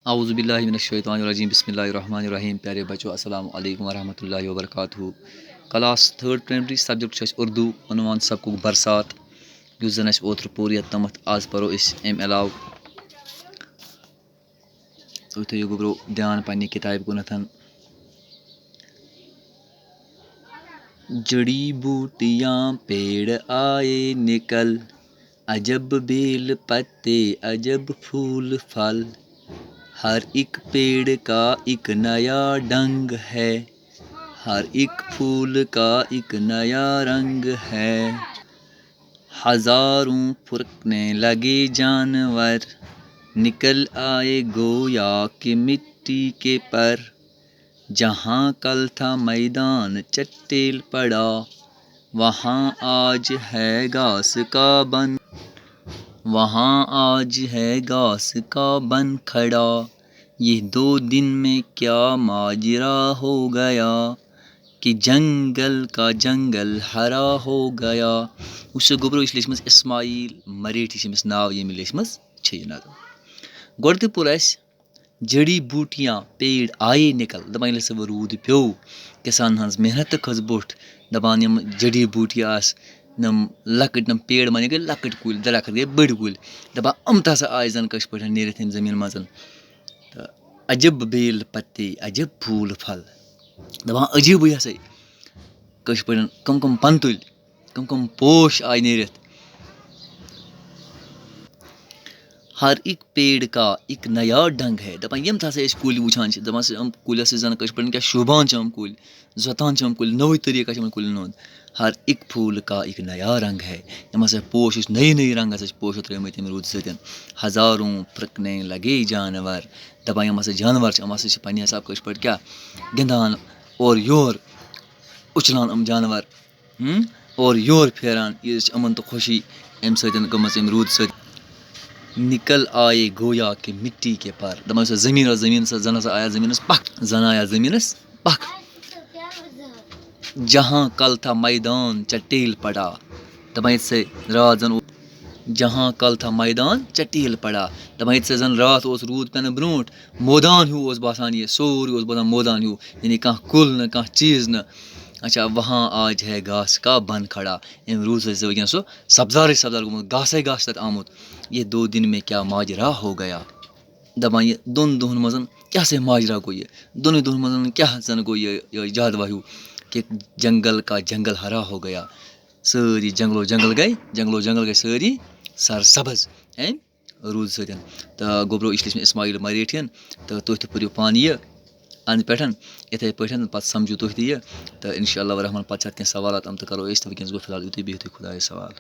اعوذ باللہ من الشیطان الرجیم بسم اللہ الرحمن الرحیم. پیارے بچوں السلام علیکم ورحمۃ اللہ وبرکاتہ. کلاس 3rd پرائمری سبجیکٹ چھُ اَسہِ اردوٗ عنوان سبقُک برسات یُس زَن اَسہِ اوترٕ پوٚر یَتھ تامَتھ آز پَرو أسۍ اَمہِ علاوٕ. تُہۍ تھٲیِو گوٚبرو دھیان پنٛنہِ کِتابہِ کُنَتھ. جڑی بوٹیاں پیڑ آئے نکل عجب بیل پتے عجب پھول پھل ہر ایک پیڑ کا ایک نیا ڈنگ ہے ہر ایک پھول کا ایک نیا رنگ ہے ہزاروں پھرکنے لگے جانور نکل آئے گویا کہ مٹی کے پر جہاں کل تھا میدان چٹیل پڑا وہاں آج ہے گھاس کا بن وہاں آج ہے گھاس کا بن کھڑا یہ 2 دن میں کیا ماجرا ہو گیا کہ جنگل کا جنگل ہرا ہو گیا. وٕچھو گوٚبرو یہِ چھِ لیٚچھمٕژ اِسماعیل مریٹھی چھِ أمِس ناو ییٚمہِ لیٚچھمٕژ چھِ یہِ نظم. گۄڈٕ تہِ پوٚر اَسہِ جڑی بوٗٹیاں پیڑ آیے نِکل دَپان ییٚلہِ ہسا وۄنۍ روٗد پیوٚو کِسانَن ہٕنٛز محنت تہِ کھٔژ بوٚٹھ دَپان یِم جڑی بوٗٹی آسہٕ یِم لۄکٕٹۍ پیڑ معنی گٔے لۄکٕٹۍ کُلۍ درخت گٔے بٔڑۍ کُلۍ دَپان یِم تہِ ہسا آے زَن کٲشِر پٲٹھۍ نیٖرِتھ ییٚمہِ زٔمیٖن منٛز تہٕ عجب بیل پتے عجب پھوٗل پھل دَپان عجیٖبٕے ہسا کٲشِر پٲٹھۍ کٕم پَنہٕ تُلۍ کٕم پوش آے نیٖرِتھ. ہر ایک پیڑ کا ایک نیا ڈنٛگ ہے دَپان یِم تہِ ہسا أسۍ کُلۍ وٕچھان چھِ دَپان یِم کُلۍ ہسا زَن کٲشِر پٲٹھۍ کیٛاہ شوٗبان چھِ یِم کُلۍ زۄتان چھِ یِم کُلۍ نوٚوُے طٔریٖقہ چھِ یِمن کُلٮ۪ن ہُنٛد. ہر ایک پھوٗل کا ایک نیا رنٛگ ہے یِم ہسا پوش یُس نٔے رنٛگ ہسا چھِ پوشو ترٛٲومٕتۍ ییٚمہِ روٗدٕ سۭتۍ. ہزاروں پھرکنے لگے جانور دَپان یِم ہسا جانور چھِ یِم ہسا چھِ پنٛنہِ حساب کٲشِر پٲٹھۍ کیٛاہ گِنٛدان اورٕ یور اُچھلان یِم جانور اورٕ یور پھیران ییٖژ چھِ یِمن تہِ خوشی اَمہِ سۭتۍ گٔمٕژ اَمہِ روٗدٕ سۭتۍ. نِکل آیے گویا کہ مٹی کے پر دَپان یُس زٔمیٖن ٲس زٔمیٖنَس زَن ہسا آیا زٔمیٖنَس پَکھ زَن آیا زٔمیٖنَس پَکھ جہاں کل تھا میدان چٹیل پڑا دَپان ییٚتہِ سا راتھ زَن جہاں کل تھا میدان چٹیل پڑا دَپان ییٚتہِ سا زَن راتھ اوس روٗد پٮ۪نہٕ برونٛٹھ مٲدان ہیوٗ اوس باسان یہِ سورُے اوس باسان مٲدان ہیوٗ یعنی کانٛہہ کُل نہٕ کانٛہہ چیٖز نہٕ. اچھا وہاں آج ہے گھاس کا بن کھڑا اَمہِ روٗد سۭتۍ وٕنکیٚن سُہ سبزارٕے سبزار گوٚمُت گاسَے گاسہٕ تَتھ آمُت. یہ 2 دن میں کیا ماجرا ہو گیا دَپان یہِ 2 دۄہَن منٛز کیٛاہ سا ماجرا گوٚو یہِ 2 دۄہَن منٛز کیٛاہ زَن گوٚو یہِ جادوا ہیوٗ کہ جنگل کا جنگل ہرا ہو گیا سٲری جنگلو جنگل گٔے سٲری سرسبٕز اَمہِ روٗدٕ سۭتۍ. تہٕ گوٚبرو یہِ چھِ لیٚچھمٕژ اِسماعیل مریٹھیَن تہٕ تُہۍ تہِ پٔرِو پانہٕ یہِ اَنٛدٕ پٮ۪ٹھ یِتھَے پٲٹھۍ پَتہٕ سَمجھِو تُہۍ تہِ یہِ تہٕ اِنشاء اللہ الرحمٰن پَتہٕ چھِ اَتھ کینٛہہ سوالات تِم تہِ کَرو أسۍ تہٕ وٕنکٮ۪نَس گوٚو فِلحال یُتُے بِہِو تُہۍ خۄدایَس حوالہٕ.